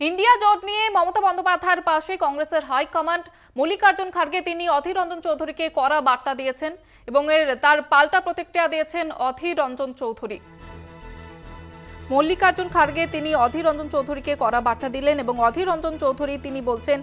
India জোট নিয়ে মমতা বন্দ্যোপাধ্যায়ের পাশে কংগ্রেসের হাইকমান্ড মল্লিকার্জুন খার্গে তিনি অধীর রঞ্জন চৌধুরীকে কড়া বার্তা দিয়েছেন এবং তার পাল্টা প্রতিক্রিয়া দিয়েছেন অধীর রঞ্জন চৌধুরী। মল্লিকার্জুন খার্গে তিনি অধীর রঞ্জন চৌধুরীকে কড়া বার্তা দিলেন এবং অধীর রঞ্জন চৌধুরী তিনি বলছেন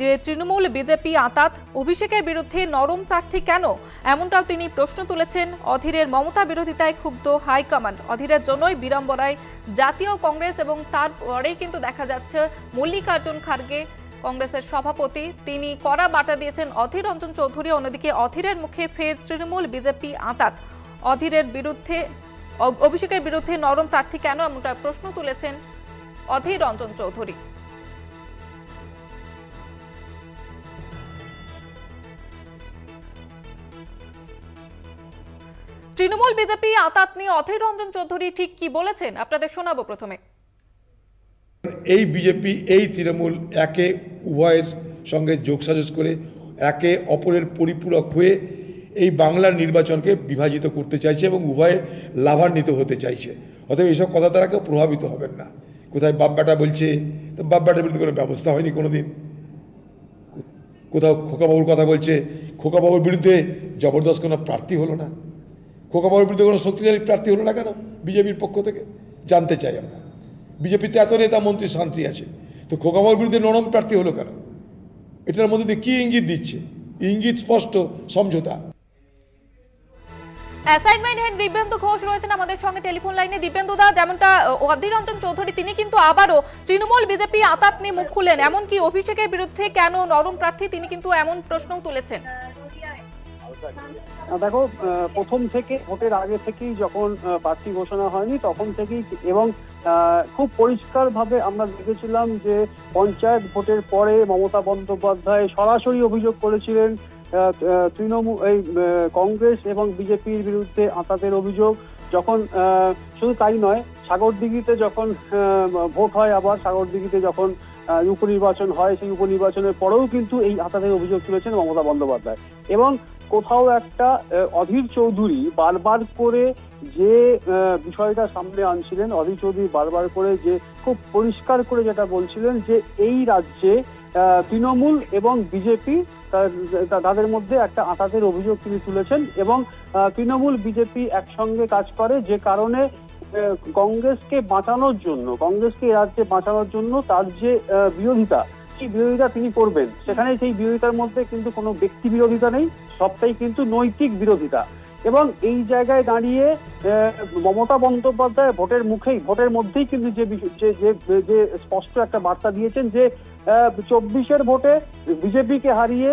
যে তৃণমূল বিজেপি আঁতাত, অভিষেকের বিরুদ্ধে নরম প্রার্থী কেন, এমনটাও তিনি প্রশ্ন তুলেছেন। অধীরের মমতা বিরোধিতায় ক্ষুব্ধ হাইকমান্ড, অধীরের জন্যই বিড়ম্বনায় জাতীয় কংগ্রেস এবং তারপরেই কিন্তু দেখা যাচ্ছে মল্লিকার্জুন খার্গে কংগ্রেসের সভাপতি তিনি কড়া বার্তা দিয়েছেন অধীর রঞ্জন চৌধুরী। অন্যদিকে অধীরের মুখে ফের তৃণমূল বিজেপি আঁতাত, অধীরের বিরুদ্ধে অভিষেকের বিরুদ্ধে নরম প্রার্থী কেন, এমনটা প্রশ্ন তুলেছেন অধীর রঞ্জন চৌধুরী। তৃণমূল বিজেপি আঁতাত নিয়ে অধীর রঞ্জন চৌধুরী ঠিক কি বলেছেন আপনাদের শোনাবো। প্রথমে এই বিজেপি এই তৃণমূল একে উভয়ের সঙ্গে যোগসাজশ করে একে অপরের পরিপূরক হয়ে এই বাংলার নির্বাচনকে বিভাজিত করতে চাইছে এবং উভয়ে লাভান্বিত হতে চাইছে। অতএব এইসব কথা দ্বারা কেউ প্রভাবিত হবেন না। কোথায় বাপ বেটা বলছে, তো বাপ বেটার বিরুদ্ধে কোনো ব্যবস্থা হয়নি কোনোদিন। কোথাও খোকাবাবুর কথা বলছে, খোকাবাবুর বিরুদ্ধে জবরদস্ত কোনো প্রার্থী হলো না, খোকাবাবুর বিরুদ্ধে কোনো শক্তিশালী প্রার্থী হলো না কেন বিজেপির পক্ষ থেকে, জানতে চাই আমরা। বিজেপিতে এত নেতা মন্ত্রী শান্তি আছে, তো খোকাবাবুর বিরুদ্ধে নরম প্রার্থী হলো কেন? এটার মধ্যে দিয়ে কি ইঙ্গিত দিচ্ছে? ইঙ্গিত স্পষ্ট, সমঝোতা। অ্যাসাইনমেন্ট হেড দিব্যেন্দু ঘোষ রয়েছেন আমাদের সঙ্গে টেলিফোন লাইনে। দিব্যেন্দু দা, যেমনটা অধীর রঞ্জন চৌধুরী তিনি কিন্তু আবারও তৃণমূল বিজেপি আঁতাত নিয়ে মুখ খুললেন, এমনকি অভিষেকের বিরুদ্ধে কেন নরম প্রার্থী তিনি কিন্তু এমন প্রশ্নও তুলেছেন। দেখো, প্রথম থেকে ভোটের আগে থেকেই যখন প্রার্থী ঘোষণা হয়নি তখন থেকেই এবং খুব পরিষ্কারভাবে আমরা দেখেছিলাম যে পঞ্চায়েত ভোটের পরে মমতা বন্দ্যোপাধ্যায় সরাসরি অভিযোগ করেছিলেন তৃণমূল এই কংগ্রেস এবং বিজেপির বিরুদ্ধে আঁতাতের অভিযোগ। যখন শুধু তাই নয়, সাগরদিঘিতে যখন ভোট হয়, আবার সাগরদিঘিতে যখন উপনির্বাচন হয়, সেই উপনির্বাচনের পরেও কিন্তু এই আঁতাতের অভিযোগ তুলেছেন মমতা বন্দ্যোপাধ্যায়। এবং কোথাও একটা অধীর চৌধুরী বারবার করে যে বিষয়টা সামনে আনছিলেন, অধীর চৌধুরী বারবার করে যে খুব পরিষ্কার করে যেটা বলছিলেন যে এই রাজ্যে তৃণমূল এবং বিজেপি তাদের মধ্যে একটা আঁতাতের অভিযোগ তিনি তুলেছেন এবং তৃণমূল বিজেপি একসঙ্গে কাজ করে, যে কারণে কংগ্রেসকে বাঁচানোর জন্য, কংগ্রেসকে এই রাজ্যে বাঁচানোর জন্য তার যে বিরোধিতা, সেই বিরোধিতা তিনি করবেন। সেখানে সেই বিরোধিতার মধ্যে কিন্তু কোনো ব্যক্তি বিরোধিতা নেই, সবটাই কিন্তু নৈতিক বিরোধিতা। এবং এই জায়গায় দাঁড়িয়ে মমতা বন্দ্যোপাধ্যায় ভোটের মধ্যেই কিন্তু যে স্পষ্ট একটা বার্তা দিয়েছেন যে 24-এর ভোটে বিজেপিকে হারিয়ে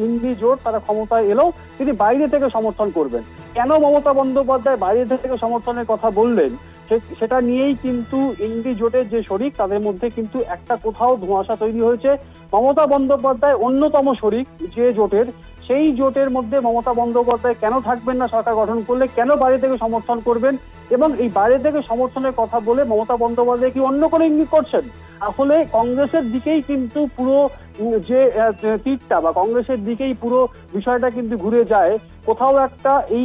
ইন্ডি জোট তারা ক্ষমতায় এলেও তিনি বাইরে থেকে সমর্থন করবেন। কেন মমতা বন্দ্যোপাধ্যায় বাইরে থেকে সমর্থনের কথা বললেন সেটা নিয়েই কিন্তু ইন্ডি জোটের যে শরিক তাদের মধ্যে কিন্তু একটা কোথাও ধোঁয়াশা তৈরি হয়েছে। মমতা বন্দ্যোপাধ্যায় অন্যতম শরিক যে জোটের, সেই জোটের মধ্যে মমতা বন্দ্যোপাধ্যায় কেন থাকবেন না সরকার গঠন করলে, কেন বাইরে থেকে সমর্থন করবেন? এবং এই বাইরে থেকে সমর্থনের কথা বলে মমতা বন্দ্যোপাধ্যায় কি অন্য কোনো ইঙ্গিত করছেন? আসলে কংগ্রেসের দিকেই কিন্তু পুরো যে তীরটা বা কংগ্রেসের দিকেই পুরো বিষয়টা কিন্তু ঘুরে যায়। কোথাও একটা এই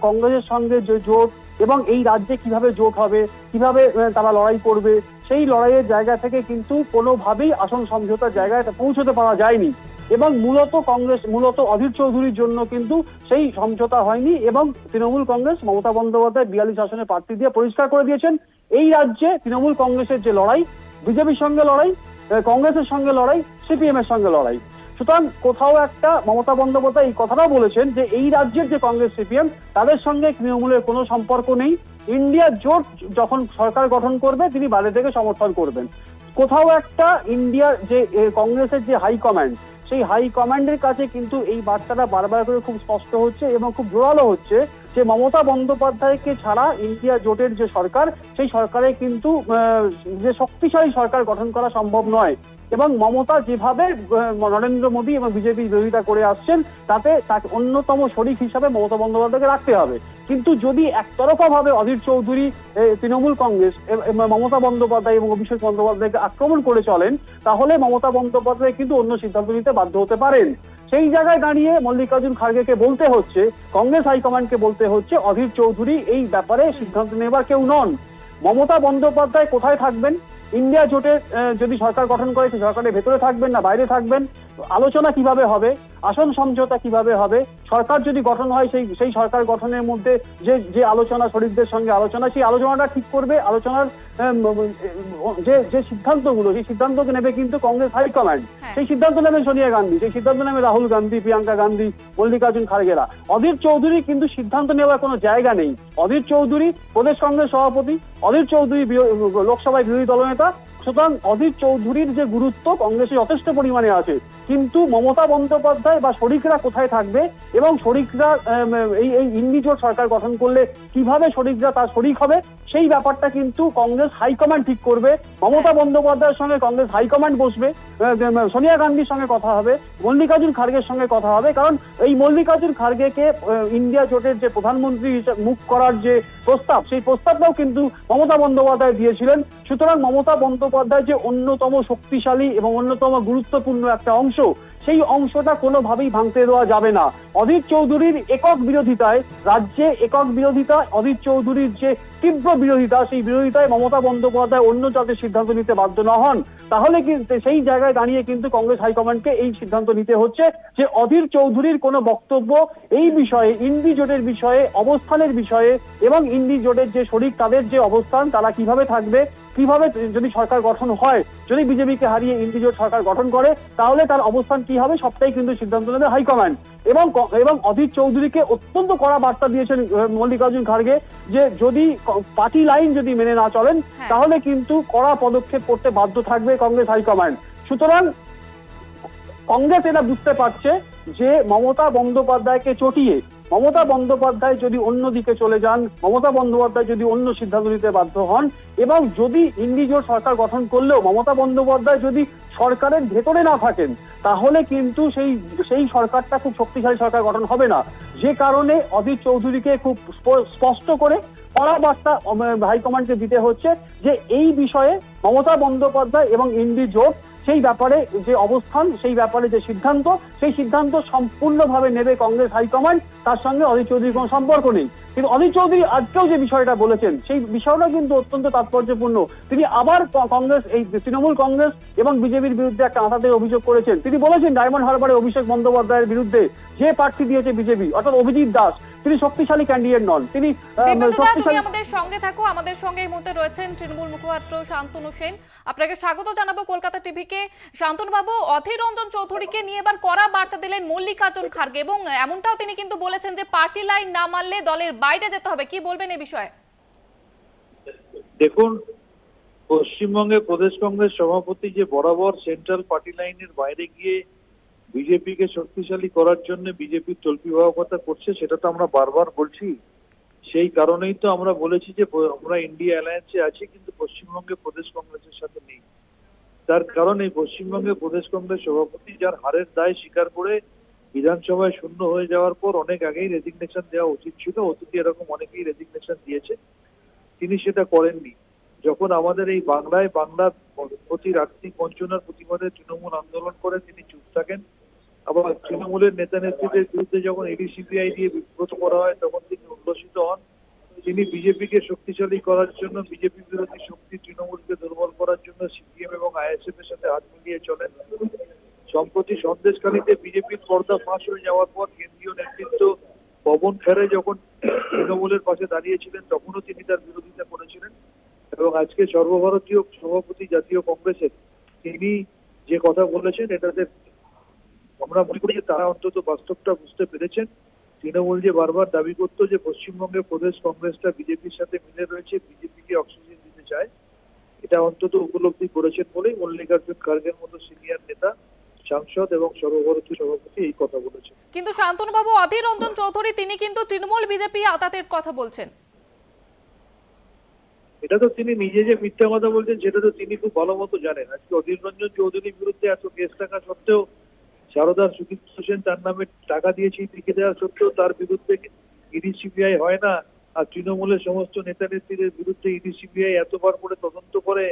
কংগ্রেসের সঙ্গে যে জোট এবং এই রাজ্যে কিভাবে জোট হবে, কিভাবে তারা লড়াই করবে, সেই লড়াইয়ের জায়গা থেকে কিন্তু কোনোভাবেই আসন সমঝোতার জায়গায় পৌঁছতে পারা যায়নি। এবং মূলত অধীর চৌধুরীর জন্য কিন্তু সেই সমঝোতা হয়নি এবং তৃণমূল কংগ্রেস মমতা বন্দ্যোপাধ্যায় 42 আসনে প্রার্থী দিয়ে পরিষ্কার করে দিয়েছেন এই রাজ্যে তৃণমূল কংগ্রেসের যে লড়াই, বিজেপির সঙ্গে লড়াই, কংগ্রেসের সঙ্গে লড়াই, সিপিএম এর সঙ্গে লড়াই। সুতরাং কোথাও একটা মমতা বন্দ্যোপাধ্যায় এই কথাটাও বলেছেন যে এই রাজ্যের যে কংগ্রেস সিপিএম তাদের সঙ্গে তৃণমূলের কোনো সম্পর্ক নেই, ইন্ডিয়া জোট যখন সরকার গঠন করবে তিনি বাইরে থেকে সমর্থন করবেন। কোথাও একটা ইন্ডিয়ার যে কংগ্রেসের যে হাইকমান্ড, সেই হাইকমান্ডের কাছে কিন্তু এই বার্তাটা বারবার করে খুব স্পষ্ট হচ্ছে এবং খুব জোরালো হচ্ছে যে মমতা বন্দ্যোপাধ্যায়কে ছাড়া ইন্ডিয়া জোটের যে সরকার, সেই সরকারে কিন্তু যে শক্তিশালী সরকার গঠন করা সম্ভব নয়। এবং মমতা যেভাবে নরেন্দ্র মোদী এবং বিজেপি বিরোধিতা করে আসছেন তাতে তাকে অন্যতম শরিক হিসাবে মমতা বন্দ্যোপাধ্যায়কে রাখতে হবে। কিন্তু যদি একতরফা ভাবে অধীর চৌধুরী তৃণমূল কংগ্রেস মমতা বন্দ্যোপাধ্যায় এবং অভিষেক বন্দ্যোপাধ্যায়কে আক্রমণ করে চলেন, তাহলে মমতা বন্দ্যোপাধ্যায় কিন্তু অন্য সিদ্ধান্ত নিতে বাধ্য হতে পারেন। সেই জায়গায় দাঁড়িয়ে মল্লিকার্জুন খার্গেকে বলতে হচ্ছে, কংগ্রেস হাইকমান্ডকে বলতে হচ্ছে, অধীর চৌধুরী এই ব্যাপারে সিদ্ধান্ত নেবার কেউ নন। মমতা বন্দ্যোপাধ্যায় কোথায় থাকবেন ইন্ডিয়া জোটের যদি সরকার গঠন করে সেই সরকারের ভেতরে থাকবেন না বাইরে থাকবেন, আলোচনা কিভাবে হবে, আসন সমঝোতা কিভাবে হবে, সরকার যদি গঠন হয় সেই সরকার গঠনের মধ্যে যে আলোচনা, শরিকদের সঙ্গে আলোচনা, সেই আলোচনাটা ঠিক করবে। আলোচনার যে সিদ্ধান্তগুলো, সেই সিদ্ধান্তকে নেবে কিন্তু কংগ্রেস হাইকমান্ড। সেই সিদ্ধান্ত নেবে সোনিয়া গান্ধী, সেই সিদ্ধান্ত নেবে রাহুল গান্ধী, প্রিয়াঙ্কা গান্ধী, মল্লিকার্জুন খাড়গেরা। অধীর চৌধুরী কিন্তু সিদ্ধান্ত নেওয়ার কোনো জায়গা নেই। অধীর চৌধুরী প্রদেশ কংগ্রেস সভাপতি, অধীর চৌধুরী লোকসভায় বিরোধী দলনেতা। সুতরাং অধীর চৌধুরীর যে গুরুত্ব কংগ্রেসে যথেষ্ট পরিমাণে আছে, কিন্তু মমতা বন্দ্যোপাধ্যায় বা শরিকরা কোথায় থাকবে এবং শরিকরা এই ইন্ডি জোট সরকার গঠন করলে কিভাবে শরিকরা তার শরিক হবে, সেই ব্যাপারটা কিন্তু কংগ্রেস হাইকমান্ড ঠিক করবে। মমতা বন্দ্যোপাধ্যায়ের সঙ্গে কংগ্রেস হাইকমান্ড বসবে, সোনিয়া গান্ধীর সঙ্গে কথা হবে, মল্লিকার্জুন খাড়গের সঙ্গে কথা হবে। কারণ এই মল্লিকার্জুন খাড়গেকে ইন্ডিয়া জোটের যে প্রধানমন্ত্রী মুখ করার যে প্রস্তাব, সেই প্রস্তাবটাও কিন্তু মমতা বন্দ্যোপাধ্যায় দিয়েছিলেন। সুতরাং মমতা বন্দ্যোপাধ্যায় যে অন্যতম শক্তিশালী এবং অন্যতম গুরুত্বপূর্ণ একটা অংশ, সেই অংশটা কোনোভাবেই ভাঙতে দেওয়া যাবে না। অধীর চৌধুরীর একক বিরোধিতায়, রাজ্যে একক বিরোধিতা, অধীর চৌধুরীর যে তীব্র বিরোধিতা, সেই বিরোধিতায় মমতা বন্দ্যোপাধ্যায় অন্য জাতের সিদ্ধান্ত নিতে বাধ্য না হন, তাহলে কিন্তু সেই জায়গায় দাঁড়িয়ে কিন্তু কংগ্রেস হাইকমান্ডকে এই সিদ্ধান্ত নিতে হচ্ছে যে অধীর চৌধুরীর কোনো বক্তব্য এই বিষয়ে, ইন্ডি জোটের বিষয়ে, অবস্থানের বিষয়ে এবং ইন্ডি জোটের যে শরিক তাদের যে অবস্থান, তারা কিভাবে থাকবে, কিভাবে যদি সরকার গঠন হয়, যদি বিজেপিকে হারিয়ে ইন্ডি জোট সরকার গঠন করে, তাহলে তার অবস্থান কি হবে, সবটাই কিন্তু সিদ্ধান্ত নেবে হাইকমান্ড। এবং অধীর চৌধুরীকে অত্যন্ত কড়া বার্তা দিয়েছেন মল্লিকার্জুন খাড়গে যে যদি পার্টি লাইন যদি মেনে না চলেন, তাহলে কিন্তু কড়া পদক্ষেপ করতে বাধ্য থাকবে কংগ্রেস হাইকমান্ড। সুতরাং কংগ্রেস এটা বুঝতে পারছে যে মমতা বন্দ্যোপাধ্যায়কে চটিয়ে, মমতা বন্দ্যোপাধ্যায় যদি অন্যদিকে চলে যান, মমতা বন্দ্যোপাধ্যায় যদি অন্য সিদ্ধান্ত নিতে বাধ্য হন, এবং যদি ইন্ডি জোট সরকার গঠন করলেও মমতা বন্দ্যোপাধ্যায় যদি সরকারের ভেতরে না থাকেন, তাহলে কিন্তু সেই সরকারটা খুব শক্তিশালী সরকার গঠন হবে না। যে কারণে অধীর চৌধুরীকে খুব স্পষ্ট করে কড়া বার্তা হাইকমান্ডকে দিতে হচ্ছে যে এই বিষয়ে মমতা বন্দ্যোপাধ্যায় এবং ইন্ডি জোট সেই ব্যাপারে যে অবস্থান, সেই ব্যাপারে যে সিদ্ধান্ত, সেই সিদ্ধান্ত সম্পূর্ণভাবে নেবে কংগ্রেস হাইকমান্ড। তার সঙ্গে অধীর চৌধুরীর কোনো সম্পর্ক নেই। কিন্তু অধীর চৌধুরী আজকেও যে বিষয়টা বলেছেন, সেই বিষয়টা কিন্তু অত্যন্ত তাৎপর্যপূর্ণ। তিনি আবার কংগ্রেস, এই তৃণমূল কংগ্রেস এবং বিজেপির বিরুদ্ধে একটা আঘাতের অভিযোগ করেছেন। তিনি বলেছেন ডায়মন্ড হারবারে অভিষেক বন্দ্যোপাধ্যায়ের বিরুদ্ধে যে প্রার্থী দিয়েছে বিজেপি, অর্থাৎ অভিজিৎ দাস, তিনি শক্তিশালী ক্যান্ডিডেট নন। তিনি আমাদের সঙ্গে থাকো। আমাদের সঙ্গে এই মুহূর্তে রয়েছেন তৃণমূল মুখপাত্র শান্তনু সেন। আপনাকে স্বাগত জানাবো কলকাতা টিভিকে। শান্তনু বাবু, অধীর রঞ্জন চৌধুরীকে নিয়ে এবার কড়া বার্তা দিলেন মল্লিকার্জুন খাড়গে এবং এমনটাও তিনি কিন্তু বলেছেন যে পার্টি লাইন না মানলে দলের বাইরে যেতে হবে। কি বলবেন এই বিষয়ে? দেখুন, পশ্চিমবঙ্গে প্রদেশ কংগ্রেস সভাপতি যে বরাবর সেন্ট্রাল পার্টি লাইনের বাইরে গিয়ে বিজেপিকে শক্তিশালী করার জন্য বিজেপির তল্পিবাহকতা করছে, সেটা তো আমরা বারবার বলছি। সেই কারণেই তো আমরা বলেছি যে আমরা ইন্ডিয়া অ্যালায়েন্সে আছি, কিন্তু পশ্চিমবঙ্গে প্রদেশ কংগ্রেসের সাথে নেই। তার কারণ এই পশ্চিমবঙ্গে প্রদেশ কংগ্রেস সভাপতি যার হারের দায় স্বীকার করে বিধানসভায় শূন্য হয়ে যাওয়ার পর অনেক আগেই রেজিগনেশন দেওয়া উচিত ছিল, অতীতে এরকম অনেকেই রেজিগনেশন দিয়েছে, তিনি সেটা করেননি। যখন আমাদের এই বাংলার প্রতি আর্থিক বঞ্চনার প্রতিবাদে তৃণমূল আন্দোলন করে তিনি চুপ থাকেন, আবার তৃণমূলের নেতা নেত্রীদের বিরুদ্ধে যখন ইডি সিবিআই দিয়ে বিব্রত করা হয় তখন তিনি উল্লসিত হন। তিনি বিজেপিকে শক্তিশালী করার জন্য, বিজেপি বিরোধী শক্তি তৃণমূলকে দুর্বল করার জন্য সিপিএম এবং আইএসএফ এর সাথে হাত মিলিয়ে চলেন। সম্প্রতি সন্দেশখালীতে বিজেপির পর্দা ফাঁস হয়ে যাওয়ার পর কেন্দ্রীয় নেতৃত্ব পবন খেরে যখন তৃণমূলের পাশে দাঁড়িয়েছিলেন, তখনও তিনি তার বিরোধিতা করেছিলেন। এবং আজকে সর্বভারতীয় সভাপতি জাতীয় কংগ্রেসের তিনি যে কথা বলেছেন, এটাতে আমরা মনে করি যে তারা অন্তত বাস্তবটা বুঝতে পেরেছেন। তৃণমূল যে বারবার দাবি করতো যে পশ্চিমবঙ্গে প্রদেশ কংগ্রেসটা বিজেপির সাথে মিলে রয়েছে, বিজেপিকে অক্সিজেন দিতে চায়, এটা অন্তত উপলব্ধি করেছেন বলেই মল্লিকার্জুন খাড়গের মতো সিনিয়র নেতা, সাংসদ এবং সর্বভারতীয় সভাপতি এই কথা বলেছেন। কিন্তু শান্তনু বাবু, অধীর রঞ্জন চৌধুরী তিনি কিন্তু তৃণমূল বিজেপি আতাতের কথা বলছেন। এটা তো তিনি নিজে যে মিথ্যা কথা বলছেন সেটা তো তিনি খুব ভালো মতো জানেন। আজকে অধীর রঞ্জন চৌধুরীর বিরুদ্ধে এত কেস থাকা সত্ত্বেও, সারদার সুদীপ হোসেন তার নামে টাকা দিয়েছে লিখে দেওয়া সত্ত্বেও তার বিরুদ্ধে ইডি সিবিআই হয় না। আর তৃণমূলের সমস্ত নেতা নেত্রীদের বিরুদ্ধে ইডি সিবিআই এতবার করে তদন্ত করে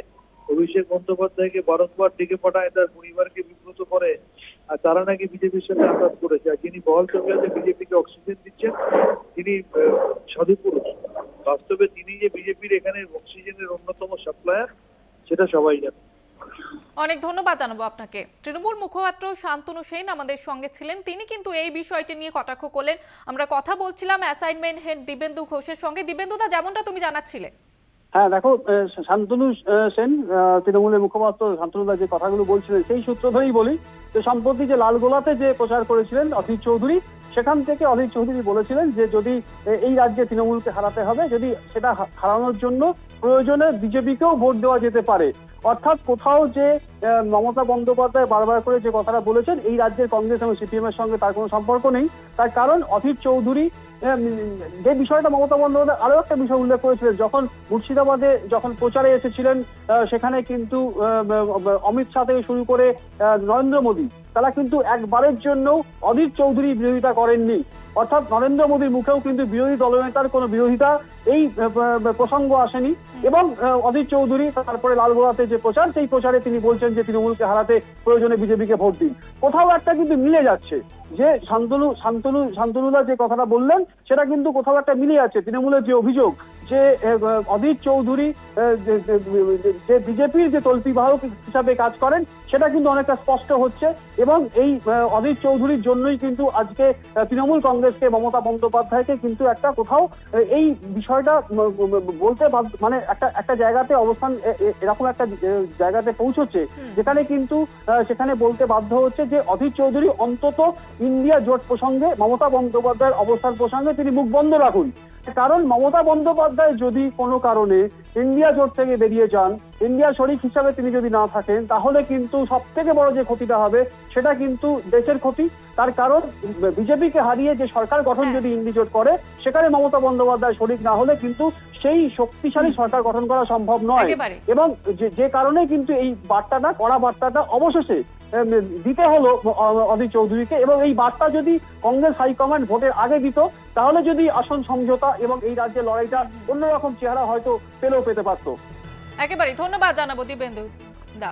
অভিষেক বন্দ্যোপাধ্যায়কে বারংবার ডেকে পাঠায়, তার পরিবারকে বিব্রত করে, আর তারা নাকি বিজেপির সাথে আঘাত করেছে। আর যিনি বহাল তবিয়তে বিজেপিকে অক্সিজেন দিচ্ছেন তিনি সাধু পুরুষ। বাস্তবে তিনি যে বিজেপির এখানে অক্সিজেনের অন্যতম সাপ্লায়ার, সেটা সবাই জানে। অনেক ধন্যবাদ জানাবো আপনাকে। তৃণমূল মুখপাত্র শান্তনু সেন আমাদের সঙ্গে ছিলেন, তিনি কিন্তু এই বিষয়টি নিয়ে কটাক্ষ করলেন। আমরা কথা বলছিলাম অ্যাসাইনমেন্ট হেড দিবেন্দু ঘোষের সঙ্গে। দিবেন্দুদা, যেমনটা তুমি জানাচ্ছিলে। হ্যাঁ দেখো, শান্তনু সেন তৃণমূলের মুখপাত্র শান্তনুদা যে কথাগুলো বলছিলেন সেই সূত্র ধরেই বলি যে সম্প্রতি যে লালগোলাতে যে প্রচার করেছিলেন অধীর চৌধুরী, সেখান থেকে অধীর চৌধুরী বলেছিলেন যে যদি এই রাজ্যে তৃণমূলকে হারাতে হবে, যদি সেটা হারানোর জন্য প্রয়োজনে বিজেপিকেও ভোট দেওয়া যেতে পারে। অর্থাৎ কোথাও যে মমতা বন্দ্যোপাধ্যায় বারবার করে যে কথাটা বলেছেন এই রাজ্যের কংগ্রেস এবং সিপিএম এর সঙ্গে তার কোনো সম্পর্ক নেই। তার কারণ অধীর চৌধুরী যে বিষয়টা মমতা বন্দ্যোপাধ্যায় আরো একটা বিষয় উল্লেখ করেছিলেন, যখন মুর্শিদাবাদে যখন প্রচারে এসেছিলেন, সেখানে কিন্তু অমিত শাহ থেকে শুরু করে নরেন্দ্র মোদী তারা কিন্তু একবারের জন্য অধীর চৌধুরী বিরোধিতা করেননি। অর্থাৎ নরেন্দ্র মোদীর মুখেও কিন্তু বিরোধী দলনেতার কোনো বিরোধিতা এই প্রসঙ্গ আসেনি। এবং অধীর চৌধুরী তারপরে লালগোলাতে যে প্রচার, সেই প্রচারে তিনি বলছেন যে তৃণমূলকে হারাতে প্রয়োজনে বিজেপিকে ভোট দিন। কোথাও একটা কিন্তু মিলে যাচ্ছে, যে শান্তনুদা যে কথাটা বললেন সেটা কিন্তু কোথাও একটা মিলে যাচ্ছে। তৃণমূলের যে অভিযোগ যে অধীর চৌধুরী যে বিজেপির যে তল্পিবাহক হিসাবে কাজ করেন, সেটা কিন্তু অনেকটা স্পষ্ট হচ্ছে। এবং এই অধীর চৌধুরীর জন্যই কিন্তু আজকে তৃণমূল কংগ্রেসকে, মমতা বন্দ্যোপাধ্যায়কে কিন্তু একটা কোথাও এই বিষয়টা বলতে মানে একটা জায়গাতে অবস্থান, এরকম একটা জায়গাতে পৌঁছচ্ছে যেখানে কিন্তু সেখানে বলতে বাধ্য হচ্ছে যে অধীর চৌধুরী অন্তত ইন্ডিয়া জোট প্রসঙ্গে, মমতা বন্দ্যোপাধ্যায়ের অবস্থান প্রসঙ্গে তিনি মুখ বন্ধ রাখুন। কারণ মমতা বন্দ্যোপাধ্যায় যদি কোনো কারণে ইন্ডিয়া জোট থেকে বেরিয়ে যান, ইন্ডিয়া শরিক হিসাবে তিনি যদি না থাকেন, তাহলে কিন্তু সব থেকে বড় যে ক্ষতিটা হবে সেটা কিন্তু দেশের ক্ষতি। তার কারণ বিজেপিকে হারিয়ে যে সরকার গঠন যদি ইন্ডি জোট করে, সেখানে মমতা বন্দ্যোপাধ্যায় শরিক না হলে কিন্তু সেই শক্তিশালী সরকার গঠন করা সম্ভব নয়। এবং যে কারণে কিন্তু এই বার্তাটা, কড়া বার্তাটা অবশেষে দিতে হলো অধীর চৌধুরীকে। এবং এই বার্তা যদি কংগ্রেস হাইকমান্ড ভোটের আগে দিত, তাহলে যদি আসন সমঝোতা এবং এই রাজ্যের লড়াইটা অন্যরকম চেহারা হয়তো পেলেও পেতে পারতো। একেবারে ধন্যবাদ জানাবো দিবেন্দু দা।